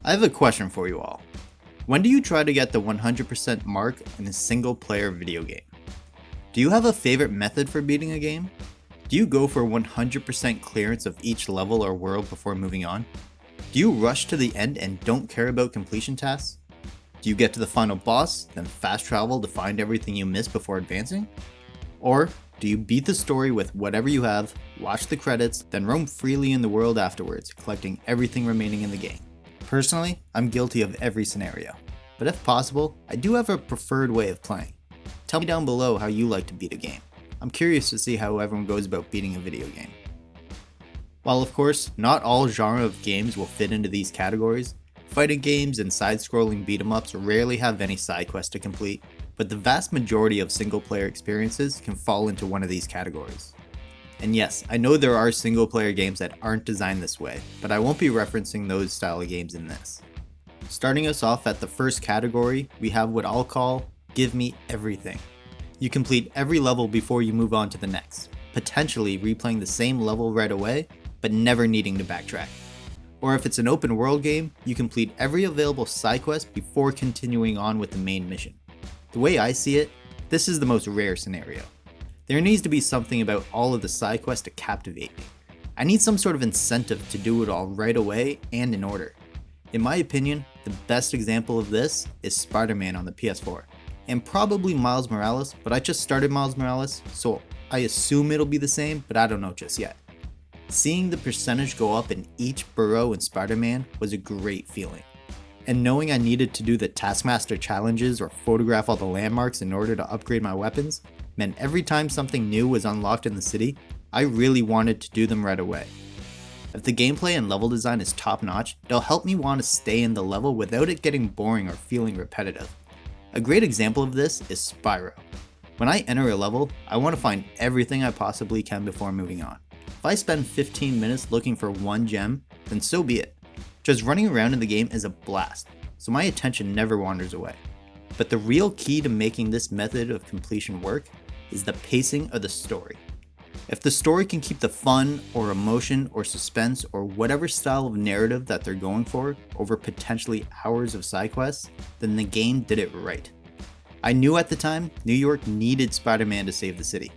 I have a question for you all. When do you try to get the 100% mark in a single player video game? Do you have a favorite method for beating a game? Do you go for 100% clearance of each level or world before moving on? Do you rush to the end and don't care about completion tasks? Do you get to the final boss, then fast travel to find everything you missed before advancing? Or do you beat the story with whatever you have, watch the credits, then roam freely in the world afterwards, collecting everything remaining in the game? Personally, I'm guilty of every scenario, but if possible, I do have a preferred way of playing. Tell me down below how you like to beat a game. I'm curious to see how everyone goes about beating a video game. While of course, not all genre of games will fit into these categories, fighting games and side-scrolling beat-em-ups rarely have any side quests to complete, but the vast majority of single-player experiences can fall into one of these categories. And yes, I know there are single-player games that aren't designed this way, but I won't be referencing those style of games in this. Starting us off at the first category, we have what I'll call Give Me Everything. You complete every level before you move on to the next, potentially replaying the same level right away, but never needing to backtrack. Or if it's an open world game, you complete every available side quest before continuing on with the main mission. The way I see it, this is the most rare scenario. There needs to be something about all of the side quests to captivate me. I need some sort of incentive to do it all right away and in order. In my opinion, the best example of this is Spider-Man on the PS4, and probably Miles Morales, but I just started Miles Morales, so I assume it'll be the same, but I don't know just yet. Seeing the percentage go up in each burrow in Spider-Man was a great feeling. And knowing I needed to do the Taskmaster challenges or photograph all the landmarks in order to upgrade my weapons meant every time something new was unlocked in the city, I really wanted to do them right away. If the gameplay and level design is top notch, it'll help me want to stay in the level without it getting boring or feeling repetitive. A great example of this is Spyro. When I enter a level, I want to find everything I possibly can before moving on. If I spend 15 minutes looking for one gem, then so be it. Just running around in the game is a blast, so my attention never wanders away. But the real key to making this method of completion work is the pacing of the story. If the story can keep the fun or emotion or suspense or whatever style of narrative that they're going for over potentially hours of side quests, then the game did it right. I knew at the time New York needed Spider-Man to save the city,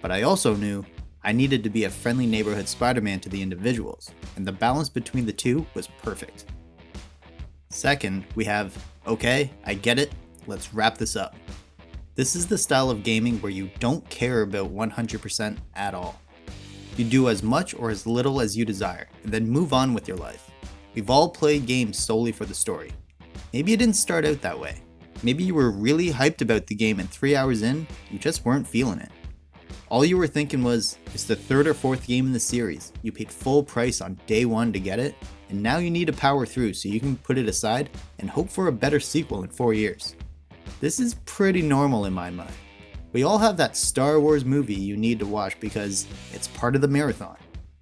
but I also knew I needed to be a friendly neighborhood Spider-Man to the individuals, and the balance between the two was perfect. Second, we have, okay, I get it, let's wrap this up. This is the style of gaming where you don't care about 100% at all. You do as much or as little as you desire, and then move on with your life. We've all played games solely for the story. Maybe it didn't start out that way. Maybe you were really hyped about the game and 3 hours in, you just weren't feeling it. All you were thinking was, it's the third or fourth game in the series, you paid full price on day one to get it, and now you need to power through so you can put it aside and hope for a better sequel in 4 years. This is pretty normal in my mind. We all have that Star Wars movie you need to watch because it's part of the marathon,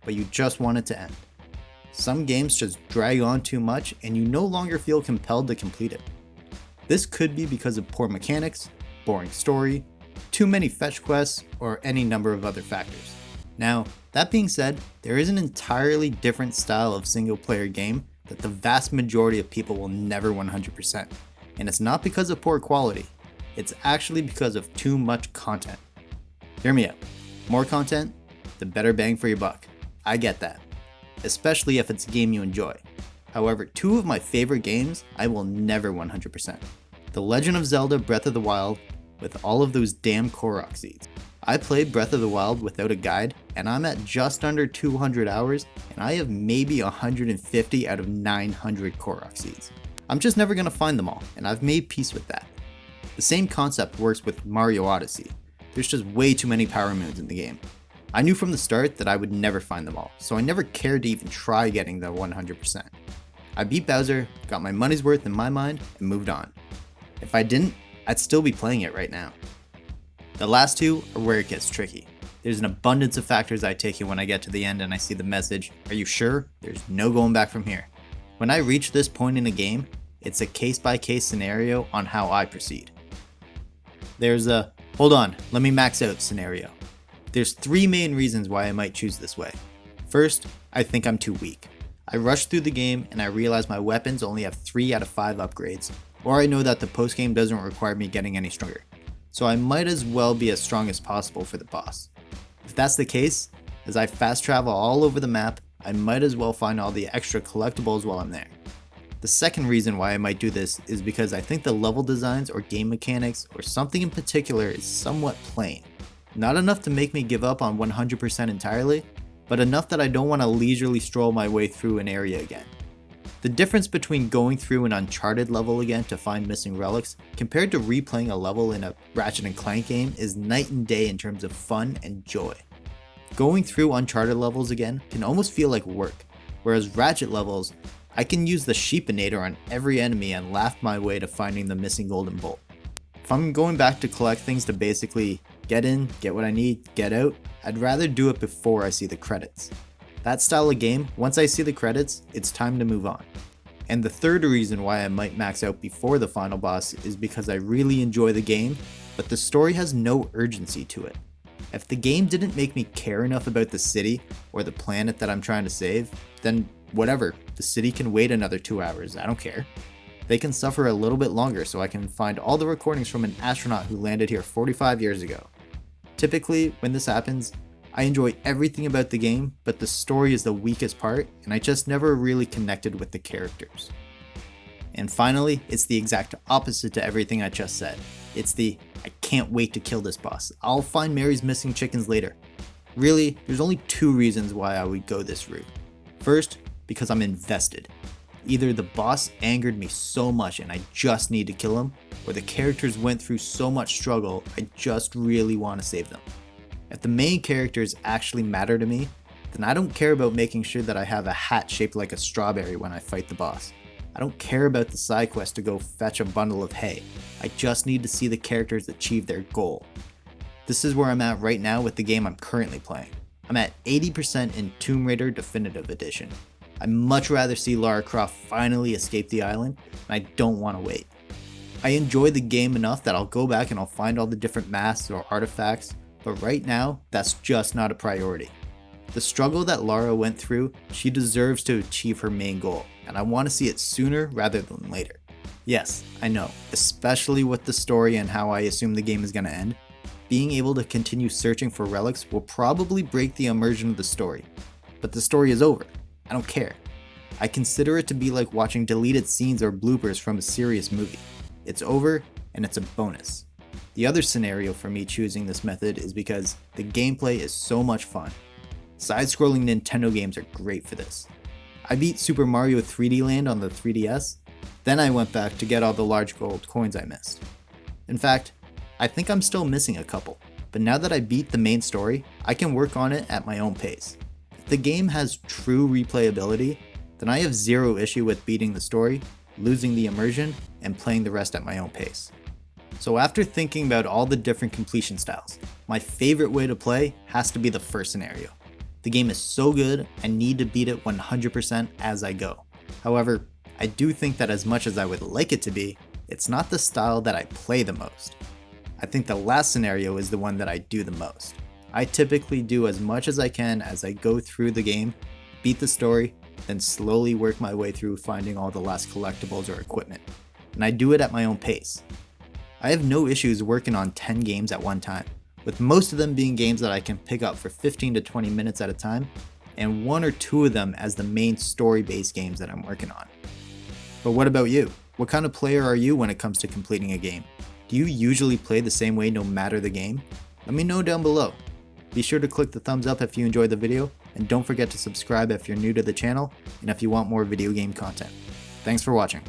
but you just want it to end. Some games just drag on too much and you no longer feel compelled to complete it. This could be because of poor mechanics, boring story, too many fetch quests, or any number of other factors. Now, that being said, there is an entirely different style of single player game that the vast majority of people will never 100%. And it's not because of poor quality, it's actually because of too much content. Hear me out. More content, the better bang for your buck. I get that. Especially if it's a game you enjoy. However, two of my favorite games I will never 100%. The Legend of Zelda Breath of the Wild with all of those damn Korok seeds. I played Breath of the Wild without a guide, and I'm at just under 200 hours, and I have maybe 150 out of 900 Korok seeds. I'm just never going to find them all, and I've made peace with that. The same concept works with Mario Odyssey. There's just way too many power moons in the game. I knew from the start that I would never find them all, so I never cared to even try getting the 100%. I beat Bowser, got my money's worth in my mind, and moved on. If I didn't, I'd still be playing it right now. The last two are where it gets tricky. There's an abundance of factors I take in when I get to the end and I see the message, "Are you sure? There's no going back from here." When I reach this point in a game, it's a case-by-case scenario on how I proceed. There's a, hold on, let me max out scenario. There's three main reasons why I might choose this way. First, I think I'm too weak. I rush through the game and I realize my weapons only have 3 out of 5 upgrades, or I know that the post game doesn't require me getting any stronger, so I might as well be as strong as possible for the boss. If that's the case, as I fast travel all over the map, I might as well find all the extra collectibles while I'm there. The second reason why I might do this is because I think the level designs or game mechanics or something in particular is somewhat plain. Not enough to make me give up on 100% entirely, but enough that I don't want to leisurely stroll my way through an area again. The difference between going through an Uncharted level again to find missing relics compared to replaying a level in a Ratchet & Clank game is night and day in terms of fun and joy. Going through Uncharted levels again can almost feel like work, whereas Ratchet levels, I can use the sheepinator on every enemy and laugh my way to finding the missing golden bolt. If I'm going back to collect things to basically get in, get what I need, get out, I'd rather do it before I see the credits. That style of game, once I see the credits, it's time to move on. And the third reason why I might max out before the final boss is because I really enjoy the game, but the story has no urgency to it. If the game didn't make me care enough about the city or the planet that I'm trying to save, then whatever, the city can wait another 2 hours, I don't care. They can suffer a little bit longer so I can find all the recordings from an astronaut who landed here 45 years ago. Typically, when this happens, I enjoy everything about the game, but the story is the weakest part, and I just never really connected with the characters. And finally, it's the exact opposite to everything I just said. It's the, I can't wait to kill this boss. I'll find Mary's missing chickens later. Really, there's only 2 reasons why I would go this route. First, because I'm invested. Either the boss angered me so much and I just need to kill him, or the characters went through so much struggle I just really want to save them. If the main characters actually matter to me, then I don't care about making sure that I have a hat shaped like a strawberry when I fight the boss. I don't care about the side quest to go fetch a bundle of hay. I just need to see the characters achieve their goal. This is where I'm at right now with the game I'm currently playing. I'm at 80% in Tomb Raider Definitive Edition. I'd much rather see Lara Croft finally escape the island, and I don't want to wait. I enjoy the game enough that I'll go back and I'll find all the different masks or artifacts, but right now, that's just not a priority. The struggle that Lara went through, she deserves to achieve her main goal, and I want to see it sooner rather than later. Yes, I know, especially with the story and how I assume the game is going to end, being able to continue searching for relics will probably break the immersion of the story. But the story is over. I don't care. I consider it to be like watching deleted scenes or bloopers from a serious movie. It's over, and it's a bonus. The other scenario for me choosing this method is because the gameplay is so much fun. Side-scrolling Nintendo games are great for this. I beat Super Mario 3D Land on the 3DS, then I went back to get all the large gold coins I missed. In fact, I think I'm still missing a couple, but now that I beat the main story, I can work on it at my own pace. If the game has true replayability, then I have zero issue with beating the story, losing the immersion, and playing the rest at my own pace. So after thinking about all the different completion styles, my favorite way to play has to be the first scenario. The game is so good, I need to beat it 100% as I go. However, I do think that as much as I would like it to be, it's not the style that I play the most. I think the last scenario is the one that I do the most. I typically do as much as I can as I go through the game, beat the story, then slowly work my way through finding all the last collectibles or equipment. And I do it at my own pace. I have no issues working on 10 games at one time, with most of them being games that I can pick up for 15 to 20 minutes at a time, and 1 or 2 of them as the main story-based games that I'm working on. But what about you? What kind of player are you when it comes to completing a game? Do you usually play the same way no matter the game? Let me know down below. Be sure to click the thumbs up if you enjoyed the video, and don't forget to subscribe if you're new to the channel and if you want more video game content. Thanks for watching.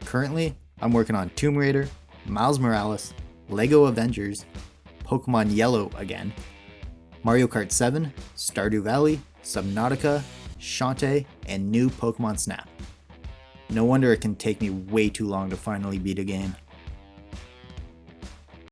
Currently, I'm working on Tomb Raider, Miles Morales, LEGO Avengers, Pokemon Yellow again, Mario Kart 7, Stardew Valley, Subnautica, Shantae, and new Pokemon Snap. No wonder it can take me way too long to finally beat a game.